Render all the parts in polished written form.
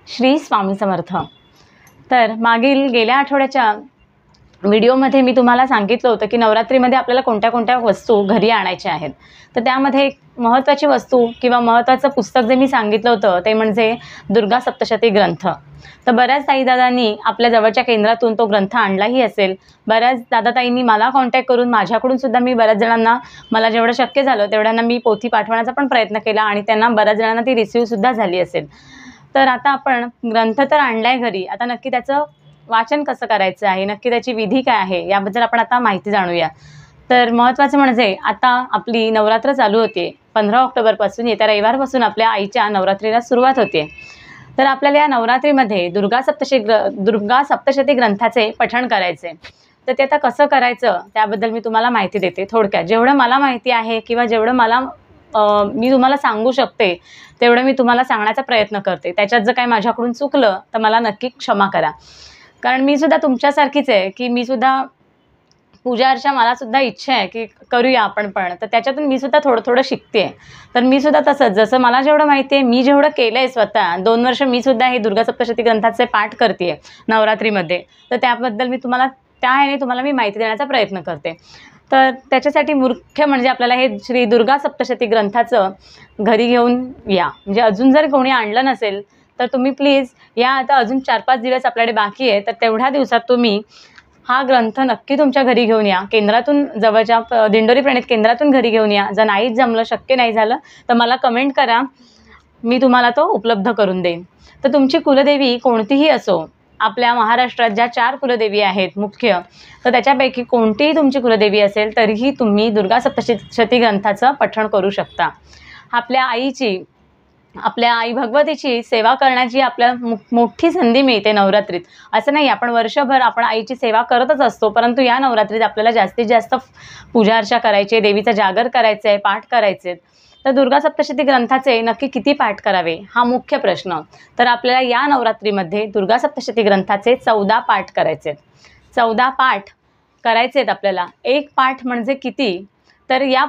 श्री स्वामी समर्थ। तर मागील गेल्या आठवड्याच्या व्हिडिओमध्ये मी तुम्हाला सांगितलं होतं की नवरात्रीमध्ये आपल्याला कोणत्या कोणत्या वस्तू घरी आणायच्या आहेत। तर त्यामध्ये एक महत्त्वाची वस्तू किंवा महत्त्वाचं पुस्तक जे मी सांगितलं होतं ते म्हणजे दुर्गा सप्तशती ग्रंथ। तर बऱ्याच ताईदादांनी आपल्या जवळच्या केंद्रातून तो ग्रंथ आणलाही असेल। बऱ्याच दादाताईंनी मला कॉन्टॅक्ट करून माझ्याकडून सुद्धा मी बऱ्याच जणांना मला जेवढं शक्य झालं तेवढ्यांना मी पोथी पाठवण्याचा पण प्रयत्न केला आणि त्यांना बऱ्याच जणांना ती रिसीव्हसुद्धा झाली असेल। तर आता आपण ग्रंथ तर आणलाय घरी, आता नक्की त्याचं वाचन कसं करायचं आहे, नक्की त्याची विधी काय आहे याबद्दल आपण आता माहिती जाणूया। तर महत्त्वाचं म्हणजे आता आपली नवरात्र चालू होते 15 ऑक्टोबरपासून, येत्या रविवारपासून आपल्या आईच्या नवरात्रीला सुरुवात होते। तर आपल्याला या नवरात्रीमध्ये दुर्गा सप्तशती ग्रंथाचे पठण करायचे। तर ते आता कसं करायचं त्याबद्दल मी तुम्हाला माहिती देते थोडक्यात। जेवढं मला माहिती आहे किंवा जेवढं मी तुम्हाला सांगू शकते तेवढं मी तुम्हाला सांगण्याचा प्रयत्न करते। त्याच्यात जर काही माझ्याकडून चुकलं तर मला नक्की क्षमा करा, कारण मी सुद्धा तुमच्यासारखीच आहे की मी सुद्धा पूजा अर्चा मला सुद्धा इच्छा आहे की करूया आपण पण, तर त्याच्यातून मी सुद्धा थोडं थोडं शिकते। तर मी सुद्धा तसंच जसं मला जेवढं माहिती आहे मी जेवढं केलं आहे स्वतः 2 वर्ष मी सुद्धा हे दुर्गा सप्तशती ग्रंथाचे पाठ करते नवरात्रीमध्ये। तर त्याबद्दल मी तुम्हाला मी माहिती देण्याचा प्रयत्न करते। तर त्याच्यासाठी मुख्य म्हणजे आपल्याला हे श्री दुर्गा सप्तशती ग्रंथाचं घरी घेऊन या। म्हणजे अजून जर कोणी आणलं नसेल तर तुम्ही प्लीज या, आता अजून 4-5 दिवस आपल्याकडे बाकी आहे। तर तेवढ्या दिवसात तुम्ही हा ग्रंथ नक्की तुमच्या घरी घेऊन या, केंद्रातून जवळच्या दिंडोरी प्रणित केंद्रातून घरी घेऊन या। जर नाही जमलं, शक्य नाही झालं तर मला कमेंट करा, मी तुम्हाला तो उपलब्ध करून देईन। तर तुमची कुलदेवी कोणतीही असो, आपल्या महाराष्ट्रात ज्या 4 कुलदेवी आहेत मुख्य, तर त्याच्यापैकी कोणतीही तुमची कुलदेवी असेल तरीही तुम्ही दुर्गा सप्तशती ग्रंथाचं पठण करू शकता। आपल्या आई भगवतीची सेवा करण्याची आपल्या मोठी संधी मिळते नवरात्रीत। असं नाही आपण वर्षभर आपण आईची सेवा करतच असतो, परंतु या नवरात्रीत आपल्याला जास्तीत जास्त पूजा अर्चा करायची, देवीचा जागर करायचं आहे, पाठ करायचे। तर दुर्गा सप्तशती ग्रंथाचे नक्की किती पाठ करावे हा मुख्य प्रश्न। तर आपल्याला या नवरात्रीमध्ये दुर्गा सप्तशती ग्रंथाचे 14 पाठ करायचे। 14 पाठ करायचे आहेत आपल्याला। एक पाठ म्हणजे किती, तर या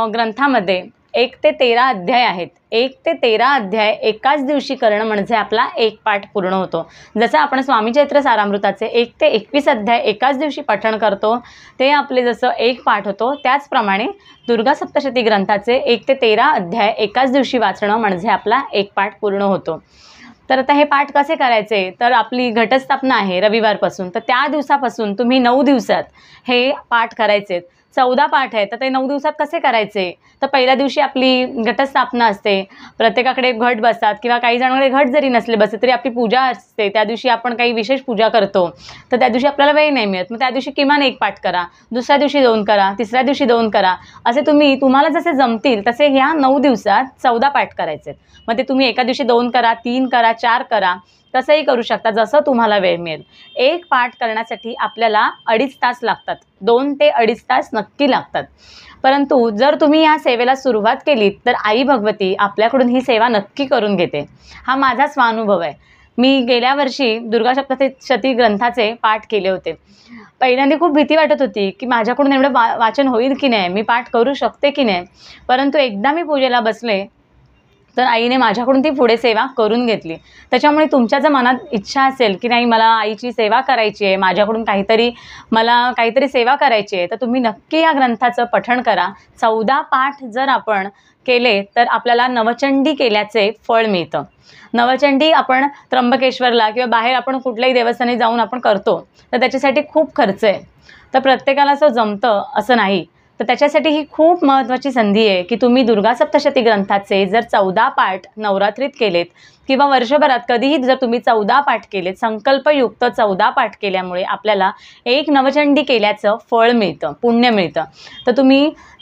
ग्रंथामध्ये 1 ते 13 अध्याय आहेत। 1 ते 13 अध्याय एकाच दिवशी करणं म्हणजे आपला एक पाठ पूर्ण होतो। जसं आपण स्वामी चैत्र सारामृताचे 1 ते 21 अध्याय एकाच दिवशी पठण करतो, ते आपले जसं एक पाठ होतो, त्याचप्रमाणे दुर्गा सप्तशती ग्रंथाचे 1 ते 13 अध्याय एकाच दिवशी वाचणं म्हणजे आपला एक पाठ पूर्ण होतो। तर आता हे पाठ कसे करायचे, तर आपली घटस्थापना आहे रविवारपासून, तर त्या दिवसापासून तुम्ही 9 दिवसात हे पाठ करायचे। 14 पाठ आहेत, तर ते 9 दिवसात कसे करायचे, तर पहिल्या दिवशी आपली घटस्थापना असते, प्रत्येकाकडे घट बसतात किंवा काही जणांकडे घट जरी नसले बसले तरी आपली पूजा असते, त्या दिवशी आपण काही विशेष पूजा करतो, तर त्या दिवशी आपल्याला वेळ नाही मिळत, मग त्या दिवशी किमान 1 पाठ करा, दुसऱ्या दिवशी 2 करा, तिसऱ्या दिवशी 2 करा, असे तुम्हाला जसे जमतील तसे ह्या 9 दिवसात 14 पाठ करायचे। मग ते तुम्ही एका दिवशी 2 करा, 3 करा, 4 करा, तसंही करू शकता, जसं तुम्हाला वेळ मिळेल। एक पाठ करण्यासाठी आपल्याला 2.5 तास लागतात, 2 ते 2.5 तास नक्की लागतात। परंतु जर तुम्ही या सेवेला सुरुवात केलीत तर आई भगवती आपल्याकडून ही सेवा नक्की करून घेते। हा माझा स्वानुभव आहे। मी गेल्या वर्षी दुर्गा सप्तशती ग्रंथाचे पाठ केले होते। पहिल्यांदा खूप भीती वाटत होती की माझ्याकडून एवढं वाचन होईल की नाही, मी पाठ करू शकते की नाही, परंतु एकदा मी पूजेला बसले तर आईने माझ्याकडून ती पुढे सेवा करून घेतली। त्याच्यामुळे तुमच्या जर मनात इच्छा असेल की नाही मला आईची सेवा करायची आहे, माझ्याकडून मला काहीतरी सेवा करायची आहे, तर तुम्ही नक्की या ग्रंथाचं पठण करा। 14 पाठ जर आपण केले तर आपल्याला नवचंडी केल्याचे फळ मिळतं। नवचंडी आपण त्र्यंबकेश्वरला किंवा बाहेर आपण कुठल्याही देवस्थानी जाऊन आपण करतो, तर त्याच्यासाठी खूप खर्च आहे, तर प्रत्येकाला असं जमतं असं नाही। तर त्याच्यासाठी ही खूप महत्त्वाची संधी आहे की तुम्ही दुर्गा सप्तशती ग्रंथाचे जर 14 पाठ नवरात्रीत केलेत किंवा वर्षभरात कधीही जर तुम्ही 14 पाठ केलेत, संकल्पयुक्त 14 पाठ केल्यामुळे आपल्याला एक नवचंडी केल्याचं फळ मिळतं, पुण्य मिळतं। तर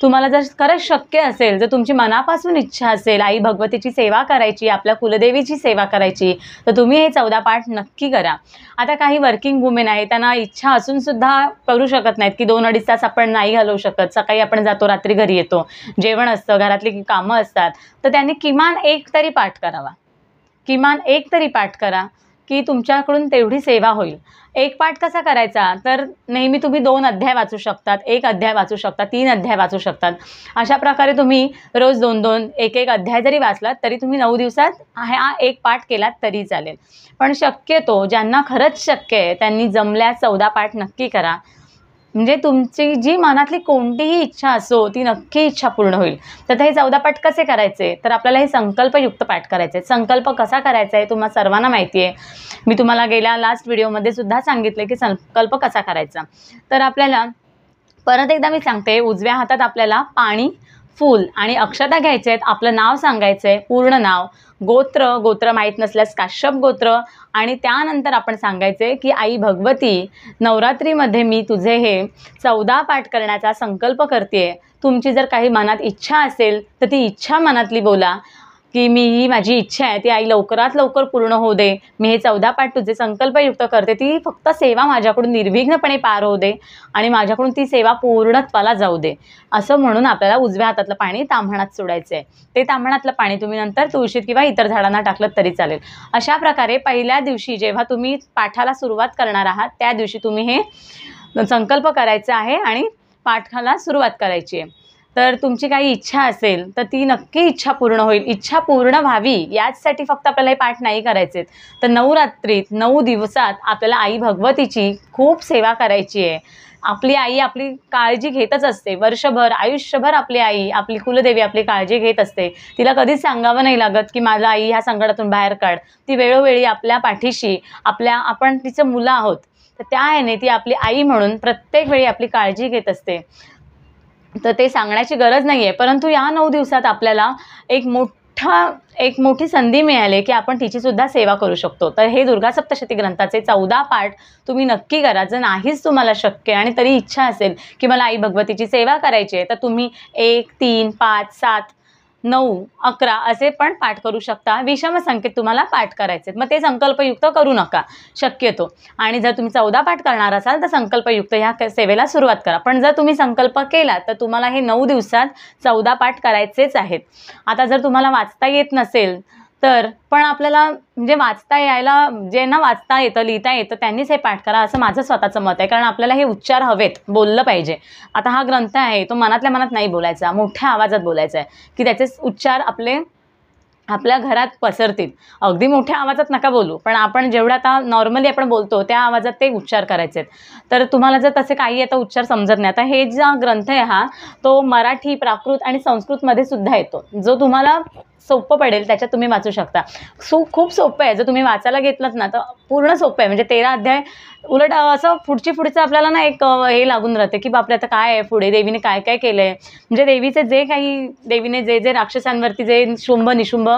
तुम्हाला जर खरंच शक्य असेल, जर तुमची मनापासून इच्छा असेल आई भगवतीची सेवा करायची, आपल्या कुलदेवीची सेवा करायची, तर तुम्ही हे 14 पाठ नक्की करा। आता काही वर्किंग वुमेन आहे, त्यांना इच्छा असून सुद्धा करू शकत नाहीत की 2-2.5 तास आपण नाही घालवू शकत, सकाळी आपण जातो, रात्री घरी येतो, जेवण असतं, घरातली कामं असतात, तर त्यांनी किमान 1 तरी पाठ करावा, किमान 1 तरी पाठ करा। की तुमच्याकडून तेवढी सेवा होईल. एक पाठ कसा करायचा, तर नेहमी तुम्ही 2 अध्याय वाचू शकतात, 1 अध्याय वाचू शकता, 3 अध्याय वाचू शकतात. अशा प्रकारे तुम्ही रोज 2-2, 1-1 अध्याय जरी वाचलात तरी तुम्ही 9 दिवसात हा एक पाठ केलात तरी चालेल. पण शक्यतो ज्यांना खरंच शक्य आहे त्यांनी जमल्यास 14 पाठ नक्की करा. म्हणजे तुमची जी मनातली कोणतीही इच्छा असो ती नक्की इच्छा पूर्ण होईल. तर हे 14 पाठ कसे करायचे, तर आपल्याला हे संकल्पयुक्त पाठ करायचे. संकल्प कसा करायचा आहे तुम्हा सर्वांना माहिती आहे. मी तुम्हाला गेल्या लास्ट व्हिडिओमध्ये सुद्धा सांगितले की संकल्प कसा करायचा. तर आपल्याला परत एकदा मी सांगते, उजव्या हातात आपल्याला पाणी, फूल आणि अक्षता घ्यायचे आहेत. आपलं नाव सांगायचं आहे, पूर्ण नाव, गोत्र माहीत नसल्यास काश्यप गोत्र, आणि त्यानंतर आपण सांगायचे की आई भगवती, नवरात्रीमध्ये मी तुझे हे 14 पाठ करण्याचा संकल्प करते. तुमची जर काही मनात इच्छा असेल तर ती इच्छा मनातली बोला की ही माझी इच्छा आहे, ती आई लवकरात लवकर पूर्ण होऊ दे. मी हे 14 पाठ तुझे संकल्पयुक्त करते. ती फक्त सेवा माझ्याकडून निर्विघ्नपणे पार होऊ दे आणि माझ्याकडून ती सेवा पूर्णत्वाला जाऊ दे. असं म्हणून आपल्याला उजव्या हातातलं पाणी ताम्हणात सोडायचं आहे. ते ताम्हणातलं पाणी तुम्ही नंतर तुळशीत किंवा इतर झाडांना टाकलं तरी चालेल. अशा प्रकारे पहिल्या दिवशी जेव्हा तुम्ही पाठाला सुरुवात करणार आहात त्या दिवशी तुम्ही हे संकल्प करायचा आहे आणि पाठाला सुरुवात करायची आहे. तर तुमची काही इच्छा असेल तर ती नक्की इच्छा पूर्ण होईल. इच्छा पूर्ण व्हावी याचसाठी फक्त आपल्याला हे पाठ नाही करायचे. तर नवरात्रीत 9 दिवसात आपल्याला आई भगवतीची खूप सेवा करायची आहे. आपली आई आपली काळजी घेतच असते. वर्षभर, आयुष्यभर आपली आई, आपली कुलदेवी आपली काळजी घेत असते. तिला कधीच सांगावं नाही लागत की माझा आई ह्या संकटातून बाहेर काढ. ती वेळोवेळी आपल्या पाठीशी, आपण तिचं मुलं आहोत तर त्या ह्याने ती आपली आई म्हणून प्रत्येक वेळी आपली काळजी घेत असते. तर ते सांगण्याची गरज नाही आहे. परंतु या 9 दिवसात आपल्याला एक मोठी संधी मिळाली की आपण तिचीसुद्धा सेवा करू शकतो. तर हे दुर्गा सप्तशती ग्रंथाचे 14 पाठ तुम्ही नक्की करा. जर नाहीच तुम्हाला शक्य आणि तरी इच्छा असेल की मला आई भगवतीची सेवा करायची आहे तर तुम्ही 1, 3, 5, 7, 9, 11 असे पण पाठ करू शकता. विषम संख्येत तुम्हाला पाठ करायचे. मग ते संकल्पयुक्त करू नका शक्यतो. आणि जर तुम्ही 14 पाठ करणार असाल तर संकल्पयुक्त ह्या सेवेला सुरुवात करा. पण जर तुम्ही संकल्प केला तर तुम्हाला हे 9 दिवसात 14 पाठ करायचेच आहेत. आता जर तुम्हाला वाचता येत नसेल तर पण आपल्याला म्हणजे ज्यांना वाचता येतं, लिहिता येतं त्यांनीच हे पाठ करा असं माझं स्वतःचं मत आहे. कारण आपल्याला हे उच्चार हवेत, बोललं पाहिजे. आता हा ग्रंथ आहे तो मनातल्या मनात नाही बोलायचा, मोठ्या आवाजात बोलायचा आहे की त्याचे उच्चार आपल्या घरात पसरतील. अगदी मोठ्या आवाजात नका बोलू, पण आपण जेवढं आता नॉर्मली आपण बोलतो त्या आवाजात ते उच्चार करायचे आहेत. तर तुम्हाला जर तसे काही आता उच्चार समजत नाही, आता हे जो ग्रंथ आहे हा तो मराठी, प्राकृत आणि संस्कृतमध्ये सुद्धा येतो. जो तुम्हाला सोपं पडेल त्याच्यात तुम्ही वाचू शकता. खूप सोपं आहे. जर तुम्ही वाचायला घेतलं ना तर पूर्ण सोपं आहे. म्हणजे 13 अध्याय उलट असं पुढचं आपल्याला ना एक हे लागून राहते की बापरे आता काय आहे पुढे, देवीने काय काय केलं आहे. म्हणजे देवीने जे राक्षसांवरती, जे शुंभ निशुंभ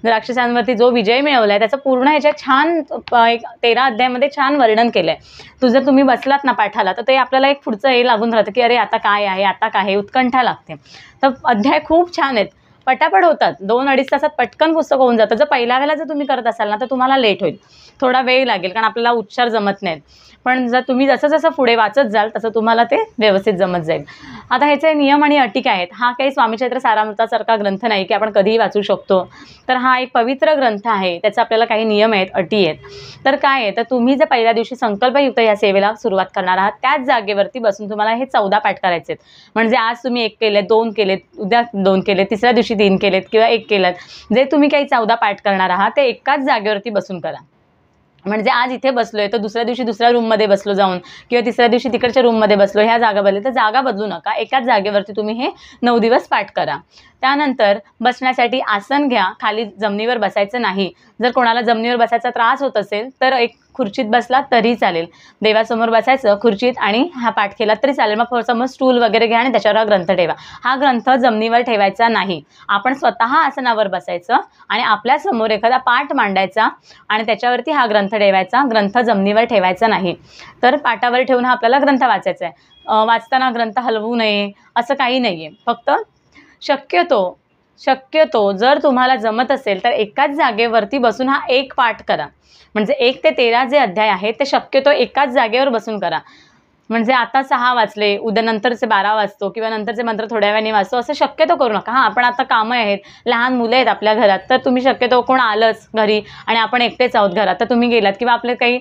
राक्षसांवरती जो विजय मिळवला आहे त्याचं पूर्ण ह्याच्यात छान एक 13 अध्यायामध्ये छान वर्णन केलं आहे. जर तुम्ही बसलात ना पाठाला तर ते आपल्याला एक पुढचं हे लागून राहतं की अरे आता काय आहे, आता काय आहे, उत्कंठा लागते. तर अध्याय खूप छान आहेत, पटापट होतात. 2-2.5 तासात पटकन पुस्तक होऊन जातं. जर पहिल्या वेळेला जर तुम्ही करत असाल ना तर तुम्हाला लेट होईल, थोडा वेळ लागेल कारण आपल्याला उच्चार जमत नाहीत. पण जर तुम्ही जसं पुढे वाचत जाल तसं तुम्हाला ते व्यवस्थित जमत जाईल. आता ह्याचे नियम आणि अटी काय आहेत. हा काही स्वामीचरित्र सारामृतासारखा ग्रंथ नाही की आपण कधीही वाचू शकतो. तर हा एक पवित्र ग्रंथ आहे. त्याचा आपल्याला काही नियम आहेत, अटी आहेत. तर काय आहे, तर तुम्ही जर पहिल्या दिवशी संकल्पयुक्त या सेवेला सुरुवात करणार आहात त्याच जागेवरती बसून तुम्हाला हे 14 पाठ करायचे आहेत. म्हणजे आज तुम्ही 1 केलेत, 2 केलेत, उद्या 2 केलेत, तिसऱ्या दिवशी 3 केलेत किंवा 1 केलं, जे तुम्ही काही 14 पाठ करणार आहात ते एकाच जागेवरती बसून करा. म्हणजे आज इथे बसलोय तर दुसऱ्या दिवशी दुसऱ्या रूममध्ये बसलो जाऊन किंवा तिसऱ्या दिवशी तिकडच्या रूममध्ये बसलो, ह्या जागा बदलल्या तर जागा बदलू नका. एकाच जागेवरती तुम्ही हे 9 दिवस पाठ करा. त्यानंतर बसण्यासाठी आसन घ्या. खाली जमिनीवर बसायचं नाही. जर कोणाला जमिनीवर बसायचा त्रास होत असेल तर एक खुर्चीत बसला तरी चालेल. देवासमोर बसायचं खुर्चीत आणि हा पाठ केला तरी चालेल. मग समोर स्टूल वगैरे घ्या आणि त्याच्यावर हा ग्रंथ ठेवा. हा ग्रंथ जमिनीवर ठेवायचा नाही. आपण स्वतः आसनावर बसायचं आणि आपल्यासमोर एखादा पाठ मांडायचा आणि त्याच्यावरती हा ग्रंथ ठेवायचा. ग्रंथ जमिनीवर ठेवायचा नाही. तर पाटावर ठेवून हा आपल्याला ग्रंथ वाचायचा आहे. वाचताना ग्रंथ हलवू नये असं काही नाही आहे. फक्त शक्यतो जर तुम्हाला जमत असेल तर एकाच जागेवरती बसून हा 1 पाठ करा. म्हणजे 1 ते 13 जे अध्याय आहेत ते शक्यतो एकाच जागेवर बसून करा. म्हणजे आता 6 वाजले, उद्या नंतरचे 12 वाजतो किंवा नंतरचे मंत्र थोड्या वेळाने वाचतो, असं शक्यतो करू नका. हां, आपण आता कामं आहेत, लहान मुलं आहेत आपल्या घरात, तर तुम्ही शक्यतो कोण आलंच घरी आणि आपण एकटेच आहोत घरात, तर तुम्ही गेलात किंवा आपले काही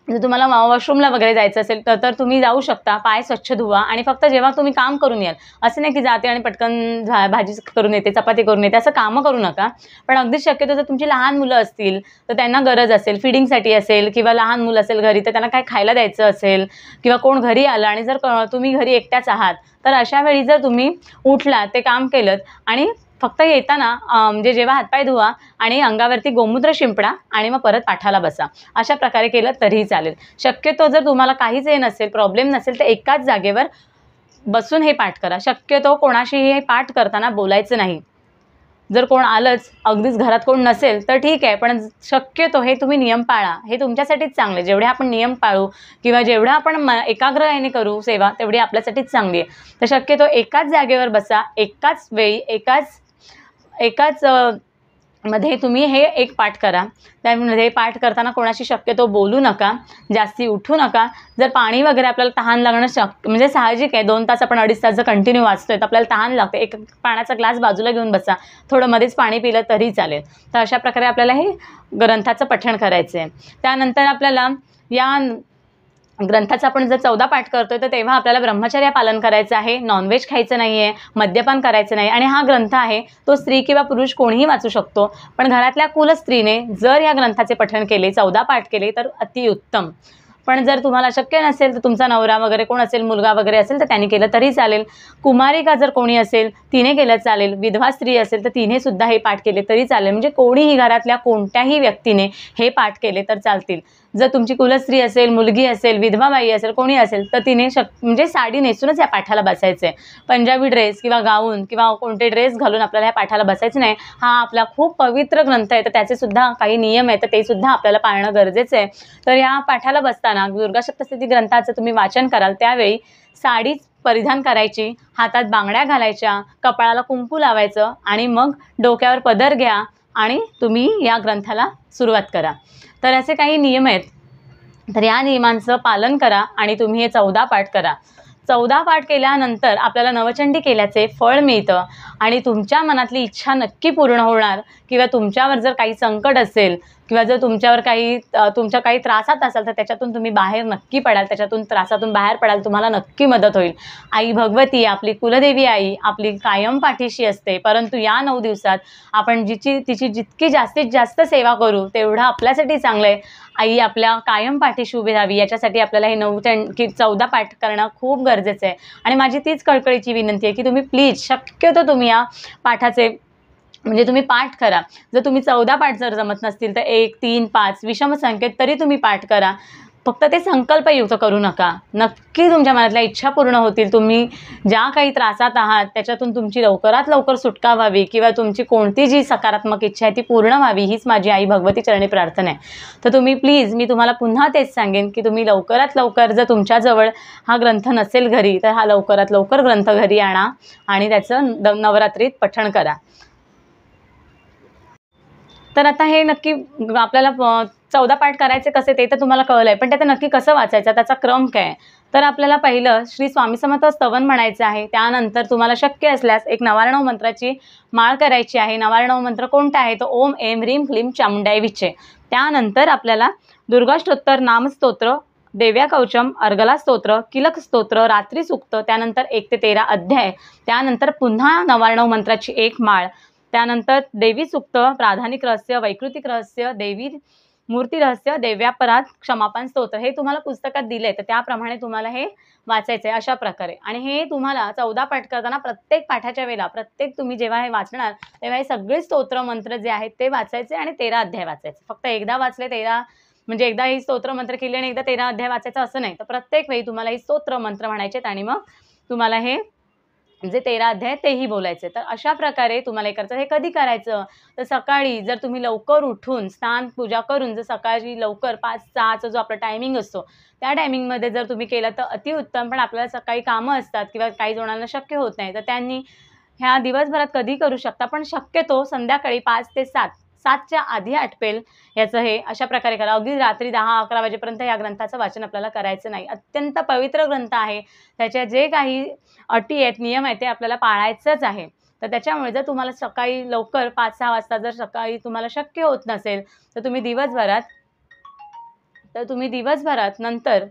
जर तुम्हाला वॉशरूमला वगैरे जायचं असेल तर तुम्ही जाऊ शकता. पाय स्वच्छ धुवा आणि फक्त जेव्हा तुम्ही काम करून याल, असं नाही की जाते आणि पटकन भाजी करून येते, चपाती करून येते, असं कामं करू नका. पण अगदीच शक्यतो जर तुमची लहान मुलं असतील तर त्यांना गरज असेल, फीडिंगसाठी असेल किंवा लहान मुलं असेल घरी तर त्यांना काय खायला द्यायचं असेल किंवा कोण घरी आलं आणि जर तुम्ही घरी एकट्याच आहात, तर अशा वेळी जर तुम्ही उठलात, ते काम केलंत आणि फक्त येताना म्हणजे जेव्हा हातपाय धुवा आणि अंगावरती गोमूत्र शिंपडा आणि मग परत पाठाला बसा. अशा प्रकारे केलं तरीही चालेल. शक्यतो जर तुम्हाला काहीच हे नसेल, प्रॉब्लेम नसेल, तर एकाच जागेवर बसून हे पाठ करा. शक्यतो कोणाशीही हे पाठ करताना बोलायचं नाही. जर कोण आलंच, अगदीच घरात कोण नसेल तर ठीक आहे, पण शक्यतो हे तुम्ही नियम पाळा. हे तुमच्यासाठीच चांगले. जेवढे आपण नियम पाळू किंवा जेवढं आपण एकाग्रतेने करू सेवा, तेवढी आपल्यासाठीच चांगली आहे. तर शक्यतो एकाच जागेवर बसा, एकाच वेळी, एकाच मध्ये तुम्ही हे एक पाठ करा. त्यामध्ये पाठ करताना कोणाशी शक्यतो बोलू नका, जास्ती उठू नका. जर पाणी वगैरे आपल्याला तहान लागणं म्हणजे साहजिक आहे. 2 तास आपण 2.5 तास जर कंटिन्यू वाचतोय तर आपल्याला तहान लागते. एक पाण्याचा ग्लास बाजूला घेऊन बसा, थोडं मध्येच पाणी पिलं तरी चालेल. तर अशा प्रकारे आपल्याला हे ग्रंथाचं पठण करायचं आहे. त्यानंतर आपल्याला या ग्रंथाचा आपण जर 14 पाठ करतोय तर तेव्हा आपल्याला ब्रह्मचर्य पालन करायचं आहे. नॉनव्हेज खायचं नाही आहे, मद्यपान करायचं नाही. आणि हा ग्रंथ आहे तो स्त्री किंवा पुरुष कोणीही वाचू शकतो. पण घरातल्या कुलस्त्रीने जर या ग्रंथाचे पठण केले, 14 पाठ केले तर अतिउत्तम. पण जर तुम्हाला शक्य नसेल तर तुमचा नवरा वगैरे कोण असेल, मुलगा वगैरे असेल तर त्यांनी केलं तरी चालेल. कुमारिका जर कोणी असेल तिने केलं चालेल. विधवा स्त्री असेल तर तिने सुद्धा हे पाठ केले तरी चालेल. म्हणजे कोणीही घरातल्या कोणत्याही व्यक्तीने हे पाठ केले तर चालतील. जर तुमची कुलस्त्री असेल, मुलगी असेल, विधवा बाई असेल, कोणी असेल तर तिने म्हणजे साडी नेसूनच या पाठाला बसायचं आहे. पंजाबी ड्रेस किंवा गाऊन किंवा कोणते ड्रेस घालून आपल्याला या पाठाला बसायचं नाही. हा आपला खूप पवित्र ग्रंथ आहे, तर त्याचे सुद्धा काही नियम आहेत, तर ते सुद्धा आपल्याला पाळणं गरजेचं आहे. तर या पाठाला बसताना दुर्गा सप्तशती ग्रंथाचं तुम्ही वाचन कराल त्यावेळी साडीच परिधान करायची, हातात बांगड्या घालायच्या, कपाळाला कुंकू लावायचं आणि मग डोक्यावर पदर घ्या आणि तुम्ही या ग्रंथाला सुरुवात करा. तर असे काही नियम आहेत. तर या नियमांचं पालन करा आणि तुम्ही हे 14 पाठ करा. 14 पाठ केल्यानंतर आपल्याला नवचंडी केल्याचे फळ मिळतं आणि तुमच्या मनातली इच्छा नक्की पूर्ण होणार. किंवा तुमच्यावर जर काही संकट असेल किंवा जर तुमच्यावर तुमच्या काही त्रासात असाल तर त्याच्यातून तुम्ही बाहेर नक्की पडाल, त्रासातून बाहेर पडाल, तुम्हाला नक्की मदत होईल. आई भगवती, आपली कुलदेवी आई आपली कायम पाठीशी असते. परंतु या 9 दिवसात आपण तिची जितकी जास्तीत जास्त सेवा करू तेवढं आपल्यासाठी चांगलं आहे. आई आपल्या कायम पाठीशी उभी राहावी याच्यासाठी आपल्याला हे 14 पाठ करणं खूप गरजेचं आहे. आणि माझी तीच कळकळीची विनंती आहे की तुम्ही प्लीज शक्यतो तुम्ही या पाठाचे म्हणजे तुम्ही पाठ करा. जर तुम्ही 14 पाठ जर जमत नसतील तर 1, 3, 5 विषम संख्येत तरी तुम्ही पाठ करा. फक्त ते संकल्पयुक्त करू नका. नक्की तुमच्या मनातल्या इच्छा पूर्ण होतील. तुम्ही ज्या काही त्रासात आहात त्याच्यातून तुमची लवकरात लवकर सुटका व्हावी किंवा तुमची कोणती जी सकारात्मक इच्छा आहे ती पूर्ण व्हावी हीच माझी आई भगवती चरणी प्रार्थना आहे. तर तुम्ही प्लीज, मी तुम्हाला पुन्हा तेच सांगेन की तुम्ही लवकरात लवकर जर तुमच्याजवळ हा ग्रंथ नसेल घरी तर हा लवकरात लवकर ग्रंथ घरी आणा आणि त्याचं नवरात्रीत पठण करा. तर आता हे नक्की आपल्याला 14 पाठ करायचे कसे ते तर तुम्हाला कळलं आहे, पण त्याचं नक्की कसं वाचायचं, त्याचा क्रम काय? तर आपल्याला पहिलं श्री स्वामी समर्थ स्तवन म्हणायचं आहे. त्यानंतर तुम्हाला शक्य असल्यास एक 99 मंत्राची माळ करायची आहे. 99 मंत्र कोणता आहे? तो ओम ऐं ह्रीं क्लीं चामुंडाय विचे. त्यानंतर आपल्याला दुर्गा स्तोत्र, नामस्तोत्र, देव्या कवचम, अर्गला स्तोत्र, किलक स्तोत्र, रात्री सूक्त, त्यानंतर 1 ते 13 अध्याय, त्यानंतर पुन्हा 99 मंत्राची एक माळ, त्यानंतर देवी सूक्त, प्राधानिक रहस्य, वैकृतिक रहस्य, देवी मूर्ती रहस्य, देव्यापराध, क्षमापन स्तोत्र हे तुम्हाला पुस्तकात दिले तर त्याप्रमाणे तुम्हाला हे वाचायचं आहे अशा प्रकारे. आणि हे तुम्हाला 14 पाठ करताना प्रत्येक पाठाच्या वेळेला तुम्ही जेव्हा हे वाचणार तेव्हा हे सगळे स्तोत्र मंत्र जे आहेत ते वाचायचे आणि 13 अध्याय वाचायचे. फक्त एकदा वाचले 13 म्हणजे एकदा ही स्तोत्र मंत्र केले आणि एकदा 13 अध्याय वाचायचं असं नाही. तर प्रत्येक वेळी तुम्हाला ही स्तोत्र मंत्र म्हणायचे आणि मग तुम्हाला हे जे 13 अध्याय तेही बोलायचे. तर अशा प्रकारे तुम्हाला हे करायचं. हे कधी करायचं? तर सकाळी जर तुम्ही लवकर उठून स्नान पूजा करून जर सकाळी लवकर 5-6चा जो आपला टायमिंग असतो त्या टायमिंगमध्ये जर तुम्ही केलं तर अतिउत्तम. पण आपल्याला सकाळी कामं असतात किंवा काही जणांना शक्य होत नाही तर त्यांनी ह्या दिवसभरात कधी करू शकता. पण शक्यतो संध्याकाळी 5 ते 7 7च्या आधी आटपेल याचं हे अशा प्रकारे करा. अगदी रात्री 10-11 वाजेपर्यंत या ग्रंथाचं वाचन आपल्याला करायचं नाही. अत्यंत पवित्र ग्रंथ आहे. त्याच्या जे काही अटी आहेत, नियम आहेत ते आपल्याला पाळायचंच आहे. तर त्याच्यामुळे जर तुम्हाला सकाळी लवकर 5-6 वाजता जर सकाळी तुम्हाला शक्य होत नसेल तर तुम्ही दिवसभरात नंतर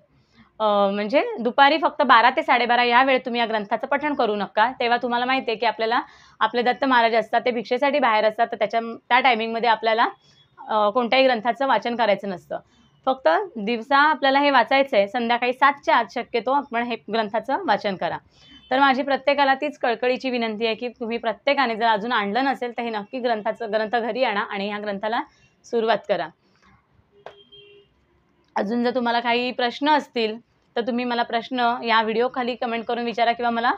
म्हणजे दुपारी फक्त 12 ते 12:30 या वेळेत तुम्ही या ग्रंथाचं पठण करू नका. तेव्हा तुम्हाला माहिती आहे की आपल्याला आपले दत्त महाराज असतात, ते भिक्षेसाठी बाहेर असतात, तर त्या टायमिंगमध्ये आपल्याला कोणत्याही ग्रंथाचं वाचन करायचं नसतं. फक्त दिवसा आपल्याला हे वाचायचं आहे, संध्याकाळी 7च्या आत शक्यतो आपण हे ग्रंथाचं वाचन करा. तर माझी प्रत्येकाला तीच कळकळीची विनंती आहे की तुम्ही प्रत्येकाने जर अजून आणलं नसेल तर हे नक्की ग्रंथ घरी आणा आणि ह्या ग्रंथाला सुरुवात करा. अजून जर तुम्हाला काही प्रश्न असतील तर तुम्ही मला प्रश्न या व्हिडिओ खाली कमेंट करून विचारा किंवा मला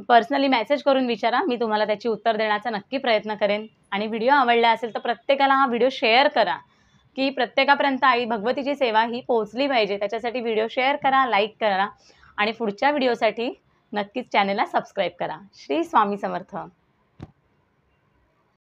पर्सनली मेसेज करून विचारा. मी तुम्हाला त्याची उत्तर देण्याचा नक्की प्रयत्न करेन. आणि व्हिडिओ आवडला असेल तर प्रत्येकाला हा व्हिडिओ शेअर करा की प्रत्येकापर्यंत आई भगवतीची सेवा ही पोहोचली पाहिजे. त्याच्यासाठी व्हिडिओ शेअर करा, लाईक करा आणि पुढच्या व्हिडिओसाठी नक्कीच चॅनलला सबस्क्राईब करा. श्री स्वामी समर्थ.